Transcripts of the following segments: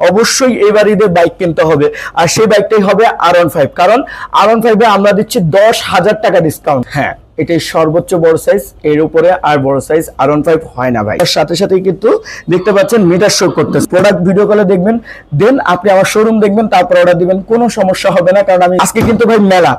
অবশ্যই এবার ঈদে বাইক কিনতে হবে, আর সেই বাইকটাই হবে R15। কারণ R15 এ আমরা দিচ্ছি 10,000 টাকা ডিসকাউন্ট। হ্যাঁ, এটাই সর্বোচ্চ বড় সাইজ, এর উপরে আর বড় সাইজ R15 হয় না ভাই। তার সাথে সাথে কিন্তু দেখতে পাচ্ছেন মিটার শো করতেছে। প্রোডাক্ট ভিডিও কলে দেখবেন, দেন আপনি আমার শোরুম দেখবেন, তারপর অর্ডার দিবেন, কোনো সমস্যা হবে না। কারণ আমি আজকে কিন্তু ভাই মেলা,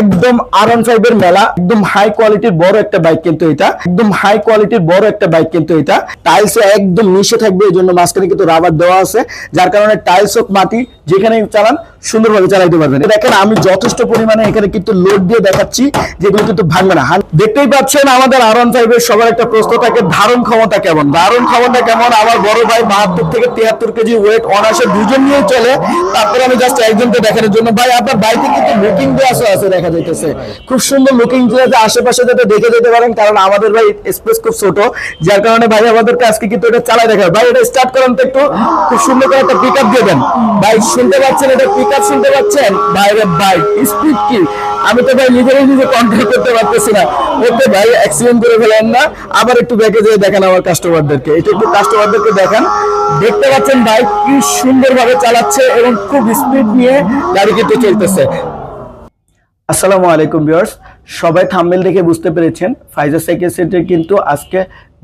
একদম R15 এর মেলা, একদম হাই কোয়ালিটির বড় একটা বাইক কিন্তু এটা, একদম হাই কোয়ালিটির বড় একটা বাইক কিন্তু এটা। টাইলস একদম মিশে থাকবে, এই জন্য মাঝখানে কিন্তু রাবার দেওয়া আছে, যার কারণে টাইলস হোক মাটি যেখানে চালান সুন্দরভাবে চালাইতে পারবেন। দেখেন আমি যথেষ্ট পরিমাণে এখানে কিন্তু লোড দিয়ে দেখাচ্ছি, যেগুলো কিন্তু ভাঙবে না। দেখতেই পাচ্ছেন আমাদের R15 এর সবার একটা প্রশ্ন থাকে, ধারণ ক্ষমতা কেমন। ধারণ ক্ষমতা কেমন? আমার বড় ভাই 72 থেকে 73 কেজি ওয়েট অনায়াসে দুজন নিয়ে চলে। তারপরে আমি জাস্ট একজনকে দেখানোর জন্য, ভাই আপনার বাইকে কিন্তু লুকিং গ্লাস আছে দেখা যাইতেছে, খুব সুন্দর লুকিং গ্লাস, আশেপাশে যাতে দেখে যেতে পারেন। কারণ আমাদের ভাই স্পেস খুব ছোট, যার কারণে ভাই আমাদেরকে আজকে কিন্তু এটা চালাই দেখাবে। ভাই এটা স্টার্ট করেন তো একটু, খুব সুন্দর করে একটা পিক আপ দিয়ে দেন। ভাই শুনতে পাচ্ছেন এটা পিক আপ, শুনতে পাচ্ছেন ভাই রে ভাই স্পিড কি, আমি তো ভাই নিজেরাই নিজে কন্ট্রোল করতে পারতেছি না। ওকে ভাই অ্যাক্সিডেন্ট করে ফেলেন না, আবার একটু ব্যাকে যেয়ে দেখেন আমার কাস্টমারদেরকে, এটা একটু কাস্টমারদেরকে দেখান। দেখতে পাচ্ছেন ভাই কি সুন্দরভাবে চালাচ্ছে এবং খুব স্পিড নিয়ে গাড়ি কিন্তু চলতেছে। আসসালামু আলাইকুম ভিউয়ার্স, সবাই থাম্বনেল দেখে বুঝতে পেরেছেন ফাইজার সাইকেল সেন্টার কিন্তু আজকে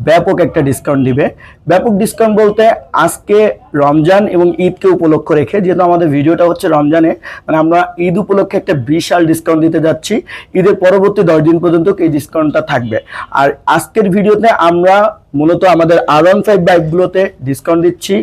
ব্যাপক একটা ডিসকাউন্ট দিবে। ব্যাপক ডিসকাউন্ট বলতে আজকে রমজান এবং ঈদকে উপলক্ষ রেখে, যেহেতু আমাদের ভিডিওটা হচ্ছে রমজানে, মানে আমরা ঈদ উপলক্ষে একটা বিশাল ডিসকাউন্ট দিতে যাচ্ছি। ঈদের পরবর্তী 10 দিন পর্যন্ত এই ডিসকাউন্টটা থাকবে। আর আজকের ভিডিওতে আমরা মূলত আমাদের R15 বাইকগুলোতে ডিসকাউন্ট দিচ্ছি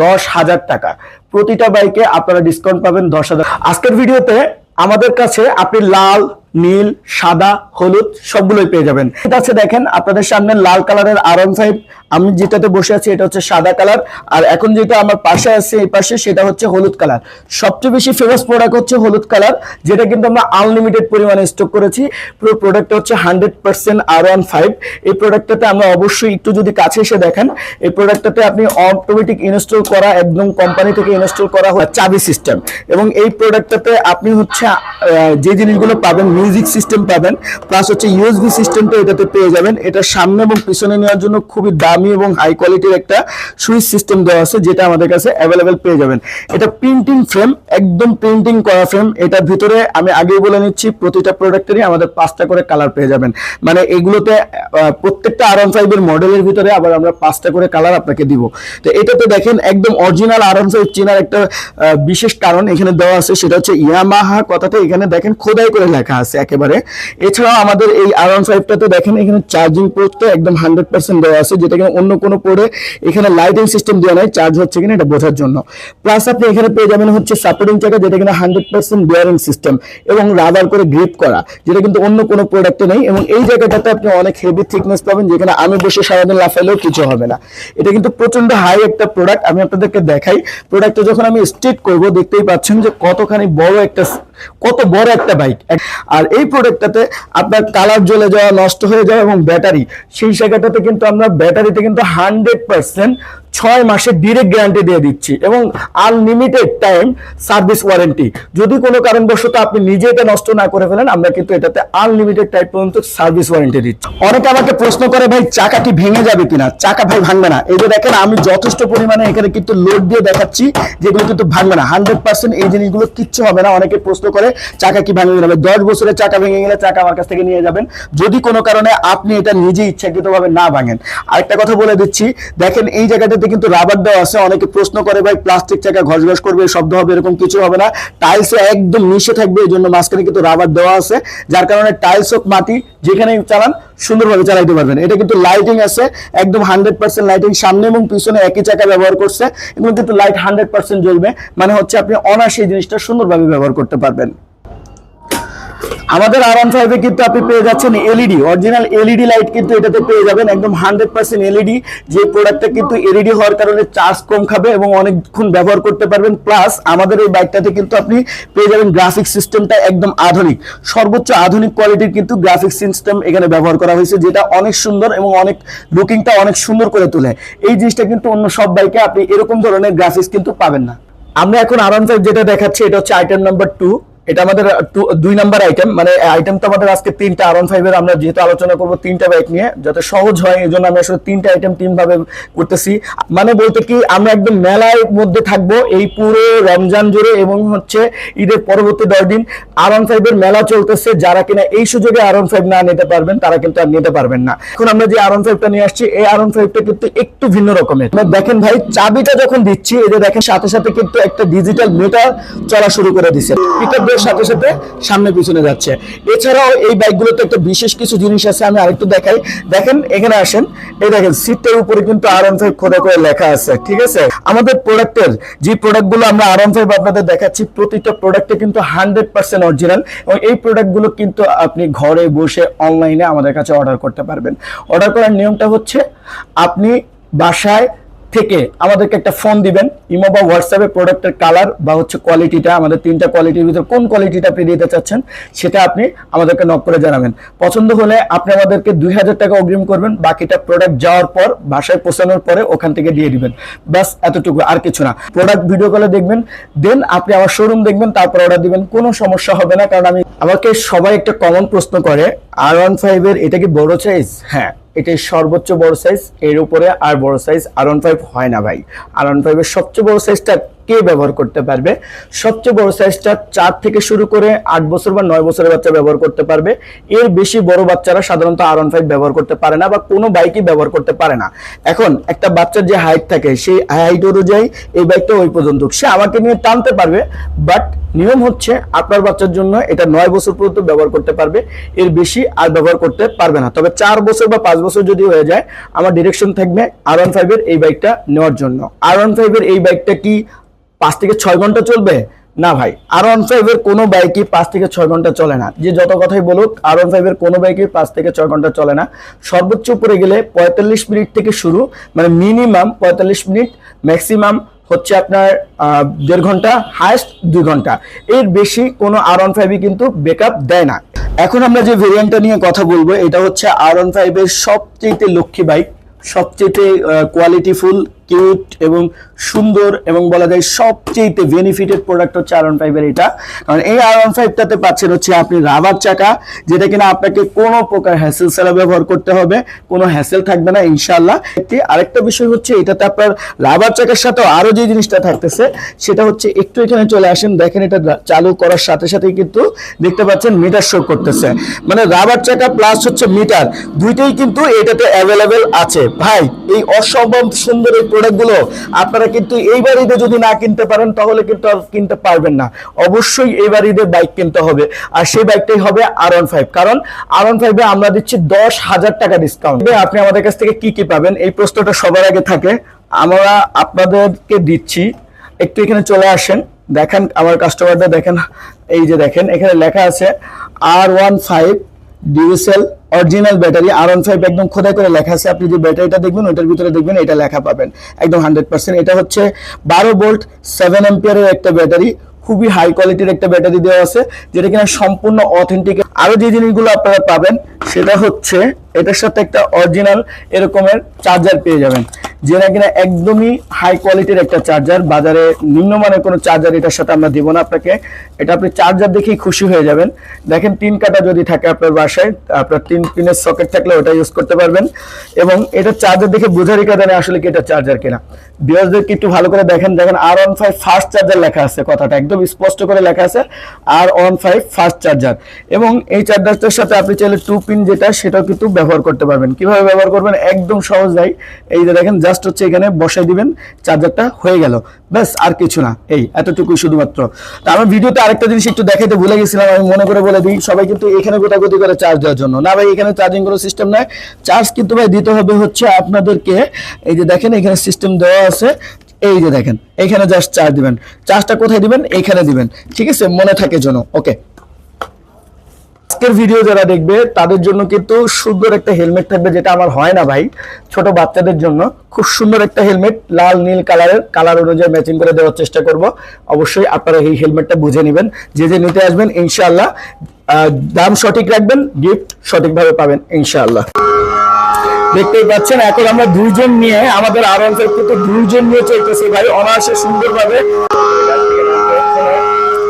10,000 টাকা। প্রতিটা বাইকে আপনারা ডিসকাউন্ট পাবেন 10,000। আজকের ভিডিওতে আমাদের কাছে আপনি লাল, নীল, সাদা, হলুদ সবগুলোই পেয়ে যাবেন। এটা আছে দেখেন আপনাদের সামনে লাল কালারের R15, আমি যেটাতে বসে আছি এটা হচ্ছে সাদা কালার, আর এখন যেটা আমার পাশে আছে এই পাশে সেটা হচ্ছে হলুদ কালার। সবচেয়ে বেশি ফেমাস প্রোডাক্ট হচ্ছে হলুদ কালার, যেটা কিন্তু আমরা আনলিমিটেড পরিমাণে স্টক করেছি। পুরো প্রোডাক্টটা হচ্ছে 100% R15। এই প্রোডাক্টটাতে আমরা অবশ্যই একটু যদি কাছে এসে দেখেন, এই প্রোডাক্টটাতে আপনি অটোমেটিক ইনস্টল করা, একদম কোম্পানি থেকে ইনস্টল করা চাবি সিস্টেম, এবং এই প্রোডাক্টটাতে আপনি হচ্ছে যে জিনিসগুলো পাবেন, মিউজিক সিস্টেম পাবেন, প্লাস হচ্ছে USB সিস্টেমটা এটাতে পেয়ে যাবেন। এটা সামনে এবং পিছনে নেওয়ার জন্য খুবই দামি এবং হাই কোয়ালিটির একটা সুইচ সিস্টেম দেওয়া আছে, যেটা আমাদের কাছে অ্যাভেলেবেল পেয়ে যাবেন। এটা প্রিন্টিং ফ্রেম, একদম প্রিন্টিং করা ফ্রেম। এটার ভিতরে আমি আগেই বলে নিচ্ছি, প্রতিটা প্রোডাক্টেরই আমাদের 5টা করে কালার পেয়ে যাবেন। মানে এগুলোতে প্রত্যেকটা R15 এর মডেলের ভিতরে আবার আমরা 5টা করে কালার আপনাকে দিব। তো এটাতে দেখেন একদম অরিজিনাল R15 চেনার একটা বিশেষ কারণ এখানে দেওয়া আছে, সেটা হচ্ছে ইয়ামাহা কথাতে এখানে দেখেন খোদাই করে লেখা আছে একেবারে। এছাড়াও আমাদের এই R15টাতে দেখেন এখানে চার্জিং পোর্টটা একদম 100% দেওয়া আছে, যেটা কিনা অন্য কোনো পোর্টে এখানে লাইটিং সিস্টেম দেওয়া নাই, চার্জ হচ্ছে কিনা এটা বোঝার জন্য। প্লাস আপনি এখানে পেয়ে যাবেন হচ্ছে সাপোর্টিং চাকা, যেটা কিনা 100% বিয়ারিং সিস্টেম এবং রাবার করে গ্রিপ করা, যেটা কিন্তু অন্য কোনো প্রোডাক্টে নেই। এবং এই জায়গাটাতে আপনি অনেক হেভি থিকনেস পাবেন, যেখানে আমি বসে সারাদিন লাফাইলেও কিছু হবে না। এটা কিন্তু প্রচন্ড হাই একটা প্রোডাক্ট। আমি আপনাদেরকে দেখাই প্রোডাক্টটা যখন আমি স্ট্রেট করব, দেখতেই পাচ্ছেন যে কতখানি বড় একটা, কত বড় একটা বাইক। আর এই প্রোডাক্টটাতে আপনার কালার জ্বলে যাওয়া, নষ্ট হয়ে যাওয়া এবং ব্যাটারি, সেই জায়গাটাতে কিন্তু আমরা ব্যাটারিতে কিন্তু 100% 6 মাসের ডিরেক্ট গ্যারান্টি দিয়ে দিচ্ছি এবং আনলিমিটেড টাইম সার্ভিস ওয়ারেন্টি। যদি কোনো কারণবশত আপনি নিজে এটা নষ্ট না করে ফেলেন, আমরা কিন্তু এটাতে আনলিমিটেড টাইম পর্যন্ত সার্ভিস ওয়ারেন্টি দিচ্ছি। অনেকে আমাকে প্রশ্ন করে, ভাই চাকা কি ভেঙে যাবে কিনা? চাকা ভাই ভাঙবে না। এই যে দেখেন আমি যথেষ্ট পরিমাণে এখানে কিন্তু লোড দিয়ে দেখাচ্ছি, যেগুলো কিন্তু ভাঙবে না। 100% এই জিনিসগুলো কিচ্ছু হবে না। অনেকে প্রশ্ন করে চাকা কি ভাঙবে যাবে? 10 বছরের চাকা ভেঙে গেলে চাকা আমার কাছ থেকে নিয়ে যাবেন, যদি কোনো কারণে আপনি এটা নিজে ইচ্ছাকৃতভাবে না ভাঙেন। আরেকটা কথা বলে দিচ্ছি, দেখেন এই জায়গাটাতে কিন্তু রাবার দেওয়া আছে। অনেকে প্রশ্ন করে, ভাই প্লাস্টিক চাকা ঘষঘষ করবে, শব্দ হবে, এরকম কিছু হবে না। টাইলসে একদম মিশে থাকবে, এই জন্য মাঝখানে কিন্তু রাবার দেওয়া আছে, যার কারণে টাইলস হোক মাটি যেখানে চালান সুন্দরভাবে চালাইতে পারবেন। এটা কিন্তু লাইটিং আছে, একদম 100% লাইটিং, সামনে এবং পিছনে একই চাকা ব্যবহার করছে, এবং কিন্তু লাইট 100% জ্বলবে, মানে হচ্ছে আপনি অনায়াসে এই জিনিসটা সুন্দরভাবে ব্যবহার করতে পারবেন। আমাদের R15 এ কিন্তু আপনি পেয়ে যাচ্ছেন এলইডি, অরিজিনাল এলইডি লাইট কিন্তু এটাতে পেয়ে যাবেন, একদম 100% এলইডি। যে প্রোডাক্টটা কিন্তু এলইডি হওয়ার কারণে চার্জ কম খাবে এবং অনেকক্ষণ ব্যবহার করতে পারবেন। প্লাস আমাদের এই বাইকটাতে কিন্তু আপনি পেয়ে যাবেন গ্রাফিক্স সিস্টেমটা একদম আধুনিক, সর্বোচ্চ আধুনিক কোয়ালিটির কিন্তু গ্রাফিক্স সিস্টেম এখানে ব্যবহার করা হয়েছে, যেটা অনেক সুন্দর এবং অনেক লুকিংটা অনেক সুন্দর করে তোলে। এই জিনিসটা কিন্তু অন্য সব বাইকে আপনি এরকম ধরনের গ্রাফিক্স কিন্তু পাবেন না। আমরা এখন R15 যেটা দেখাচ্ছি, এটা হচ্ছে আইটেম নাম্বার 2। এটা আমাদের 2 নাম্বার আইটেম, মানে আইটেম তো আমাদের আজকে 3টা R15 এর, আমরা যেহেতু আলোচনা করব 3টা বাইক নিয়ে যাতে সহজ হয়, এজন্য আমি আসলে 3টা আইটেম 3 ভাবে করতেছি। মানে বলতে কি আমরা একদম মেলার মধ্যে থাকবো এই পুরো রমজান জুড়ে এবং হচ্ছে ঈদের পরবর্তী 10 দিন R15 এর মেলা চলতেছে। যারা কিনা এই সুযোগে R15 না নিতে পারবেন তারা কিন্তু আর নিতে পারবেন না। এখন আমরা যে R15টা নিয়ে আসছি, এই R15টা কিন্তু একটু ভিন্ন রকমের। দেখেন ভাই, চাবিটা যখন দিচ্ছি এই যে দেখেন সাথে সাথে কিন্তু একটা ডিজিটাল মিটার চলা শুরু করে দিচ্ছে, পিকআপের সাথে সাথে সামনে পিছনে যাচ্ছে। এছাড়াও এই বাইকগুলোতে একটা বিশেষ কিছু জিনিস আছে, আমি আরেকটু দেখাই। দেখেন এখানে আসেন, এই দেখেন সিটটার উপরে কিন্তু R15 খোদা করে লেখা আছে, ঠিক আছে। আমাদের প্রোডাক্টের যে প্রোডাক্টগুলো আমরা R15 আপনাদের দেখাচ্ছি, প্রতিটা প্রোডাক্টে কিন্তু 100% অরিজিনাল, এবং এই প্রোডাক্টগুলো কিন্তু আপনি ঘরে বসে অনলাইনে আমাদের কাছে অর্ডার করতে পারবেন। অর্ডার করার নিয়মটা হচ্ছে আপনি বাসায় থেকে আমাদেরকে একটা ফোন দিবেন, ইমো বা হোয়াটসঅ্যাপে প্রোডাক্টের কালার বা হচ্ছে কোয়ালিটিটা, আমাদের 3টা কোয়ালিটির ভিতরে কোন কোয়ালিটিটা আপনি দিতে চাচ্ছেন সেটা আপনি আমাদেরকে নক করে জানাবেন। পছন্দ হলে আপনি আমাদেরকে 2000 টাকা অগ্রিম করবেন, বাকিটা প্রোডাক্ট যাওয়ার পর বাসায় পৌঁছানোর পরে ওখান থেকে দিয়ে দিবেন, ব্যাস এতটুকু, আর কিছু না। প্রোডাক্ট ভিডিও কলে দেখবেন, দেন আপনি আমার শোরুম দেখবেন, তারপর অর্ডার দিবেন, কোনো সমস্যা হবে না। কারণ আমাকে সবাই একটা কমন প্রশ্ন করে, R15 এর এটা কি বড় সাইজ? হ্যাঁ, এটাই সর্বোচ্চ বড় সাইজ, এর উপরে আর বড় সাইজ R15 হয় না ভাই। R15 এর সবচেয়ে বড় সাইজটা কে ব্যবহার করতে পারবে? সবচেয়ে বড় সাইজটা 4 থেকে শুরু করে 8 বছর বা 9 বছরের বাচ্চা ব্যবহার করতে পারবে। এর বেশি বড় বাচ্চারা সাধারণত R15 ব্যবহার করতে পারে না বা কোনো বাইকই ব্যবহার করতে পারে না। এখন একটা বাচ্চার যে হাইট থাকে, সেই হাইট অনুযায়ী এই বাইকটা ওই পর্যন্ত সে আমাকে নিয়ে টানতে পারবে, বাট নিয়ম হচ্ছে আপনার বাচ্চার জন্য এটা 9 বছর পর্যন্ত ব্যবহার করতে পারবে, এর বেশি আর ব্যবহার করতে পারবে না। তবে 4 বছর বা 5 বছর যদি হয়ে যায়, আমার ডিরেকশন থাকবে R15 এর এই বাইকটা নেওয়ার জন্য। R15 এর এই বাইকটা কি 5 থেকে 6 ঘন্টা চলবে? না ভাই, R15 এর কোনো বাইকই 5 থেকে 6 ঘন্টা চলে না। যে যত কথাই বলুক, R15 এর কোনো বাইকই 5 থেকে 6 ঘন্টা চলে না। সর্বোচ্চ উপরে গেলে 45 মিনিট থেকে শুরু, মানে মিনিমাম 45 মিনিট, ম্যাক্সিমাম হচ্ছে আপনার 1.5 ঘন্টা, হাইস্ট 2 ঘন্টা। এর বেশি কোনো R15 কিন্তু ব্যাকআপ দেয় না। এখন আমরা যে ভেরিয়েন্টটা নিয়ে কথা বলবো, এটা হচ্ছে R15 এর সবচেয়ে লক্ষ্মী বাইক, সবচেয়ে কোয়ালিটিফুল, কিউট এবং সুন্দর, এবং বলা যায় সবচেয়ে বেনিফিটেড প্রোডাক্ট হচ্ছে R15 এর এটা। কারণ এই R15টাতে পাচ্ছেন হচ্ছে আপনি রাবার চাকা, যেটা কিনা আপনাকে কোনো প্রকার হ্যাসেল ছাড়া ব্যবহার করতে হবে, কোনো হ্যাসেল থাকবে না ইনশাআল্লাহ। আরেকটা বিষয় হচ্ছে এটাতে আপনার রাবার চাকার সাথে আরো যে জিনিসটা থাকতেছে সেটা হচ্ছে, একটু এখানে চলে আসেন, দেখেন এটা চালু করার সাথে সাথে কিন্তু দেখতে পাচ্ছেন মিটার শো করতেছে, মানে রাবার চাকা প্লাস হচ্ছে মিটার, দুইটাই কিন্তু এটাতে অ্যাভেলেবেল আছে। ভাই, এই অসম্ভব সুন্দর এই প্রোডাক্টগুলো আপনারা কিন্তু এইবার ঈদে যদি না কিনতে পারেন তাহলে কিন্তু আর কিনতে পারবেন না। অবশ্যই এইবার ঈদে বাইক কিনতে হবে, আর সেই বাইকটাই হবে R15। কারণ R15 এ আমরা দিচ্ছি 10,000 টাকা ডিসকাউন্ট। আপনি আমাদের কাছ থেকে কি কি পাবেন, এই প্রশ্নটা সবার আগে থাকে। আমরা আপনাদেরকে দিচ্ছি, একটু এখানে চলে আসেন, দেখেন আমার কাস্টমারদের দেখেন, এই যে দেখেন এখানে লেখা আছে R15 ডিউসেল অরিজিনাল ব্যাটারি। R15 একদম খোদাই করে লেখা আছে, আপনি যে ব্যাটারিটা দেখবেন ওটার ভিতরে দেখবেন এটা লেখা পাবেন একদম 100%। এটা হচ্ছে 12 ভোল্ট 7 অ্যাম্পিয়ারের একটা ব্যাটারি, খুবই হাই কোয়ালিটির একটা ব্যাটারি দেওয়া আছে, যেটা কিনা সম্পূর্ণ অথেন্টিক। আরো যে জিনিসগুলো আপনারা পাবেন সেটা হচ্ছে এটার সাথে একটা অরিজিনাল এরকমের চার্জার পেয়ে যাবেন, যেটা কিনা একদমই হাই কোয়ালিটির একটা চার্জার। বাজারে নিম্নমানের কোনো চার্জার এটার সাথে আমরা দেব না আপনাকে, এটা আপনি চার্জার দেখেই খুশি হয়ে যাবেন। দেখেন 3 কাটা যদি থাকে আপনার বাসায়, আপনার 3 পিনের সকেট থাকলে ওটা ইউজ করতে পারবেন, এবং এটা চার্জার দেখে বোঝারই কথা নেই আসলে কি এটা চার্জার কিনা। ভিউয়ারদেরকে একটু ভালো করে দেখেন, R15 ফাস্ট চার্জার লেখা আছে, কথাটা একদম স্পষ্ট করে লেখা আছে R15 ফাস্ট চার্জার। এবং এই চার্জারটার সাথে আপনি চাইলে 2 পিন যেটা সেটাও কিন্তু ব্যবহার করতে পারবেন। কিভাবে ব্যবহার করবেন একদম সহজ ভাই, এই যে দেখেন জাস্ট হচ্ছে এখানে বসাই দিবেন, চার্জারটা হয়ে গেল, ব্যাস আর কিছু না, এই এতটুকুই শুধুমাত্র। তো আমার ভিডিওতে আরেকটা জিনিস একটু দেখাইতে ভুলে গেছিলাম, আমি মনে করে বলে দিই, সবাই কিন্তু এখানে গোটাগুটি করে চার্জ দেওয়ার জন্য না ভাই, এখানে চার্জিং কোনো সিস্টেম নাই। চার্জ কিন্তু ভাই দিতে হবে হচ্ছে আপনাদেরকে, এই যে দেখেন এখানে সিস্টেম দেওয়া আছে, এই যে দেখেন এখানে জাস্ট চার্জ দিবেন। চার্জটা কোথায় দিবেন? এইখানে দিবেন, ঠিক আছে, মনে থাকে যেন। ওকে, আজকের ভিডিও যারা দেখবে তাদের জন্য কিন্তু সুন্দর একটা হেলমেট থাকবে, যেটা আমার হয় না ভাই, ছোট বাচ্চাদের জন্য খুব সুন্দর একটা হেলমেট, লাল নীল কালারের, কালার অনুযায়ী ম্যাচিং করে দেওয়ার চেষ্টা করব। অবশ্যই আপনারা এই হেলমেটটা বুঝে নেবেন, যে যে নিতে আসবেন ইনশাআল্লাহ দাম সঠিক রাখবেন, গিফট সঠিকভাবে পাবেন ইনশাআল্লাহ। দেখতেই পাচ্ছেন এখন আমরা 2 জন নিয়ে, আমাদের R15 কিন্তু 2 জন নিয়ে চলতেছি ভাই, অনায়াসে সুন্দরভাবে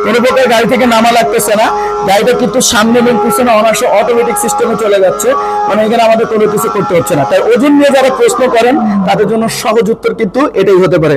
কোনো প্রকার গাড়ি থেকে নামা লাগতেছে না, গাড়িটা কিন্তু সামনে এবং পিছনে অনায়াসে অটোমেটিক সিস্টেমে চলে যাচ্ছে, মানে এখানে আমাদের কোনো কিছু করতে হচ্ছে না। তাই ওজন নিয়ে যারা প্রশ্ন করেন তাদের জন্য সহজ উত্তর কিন্তু এটাই হতে পারে।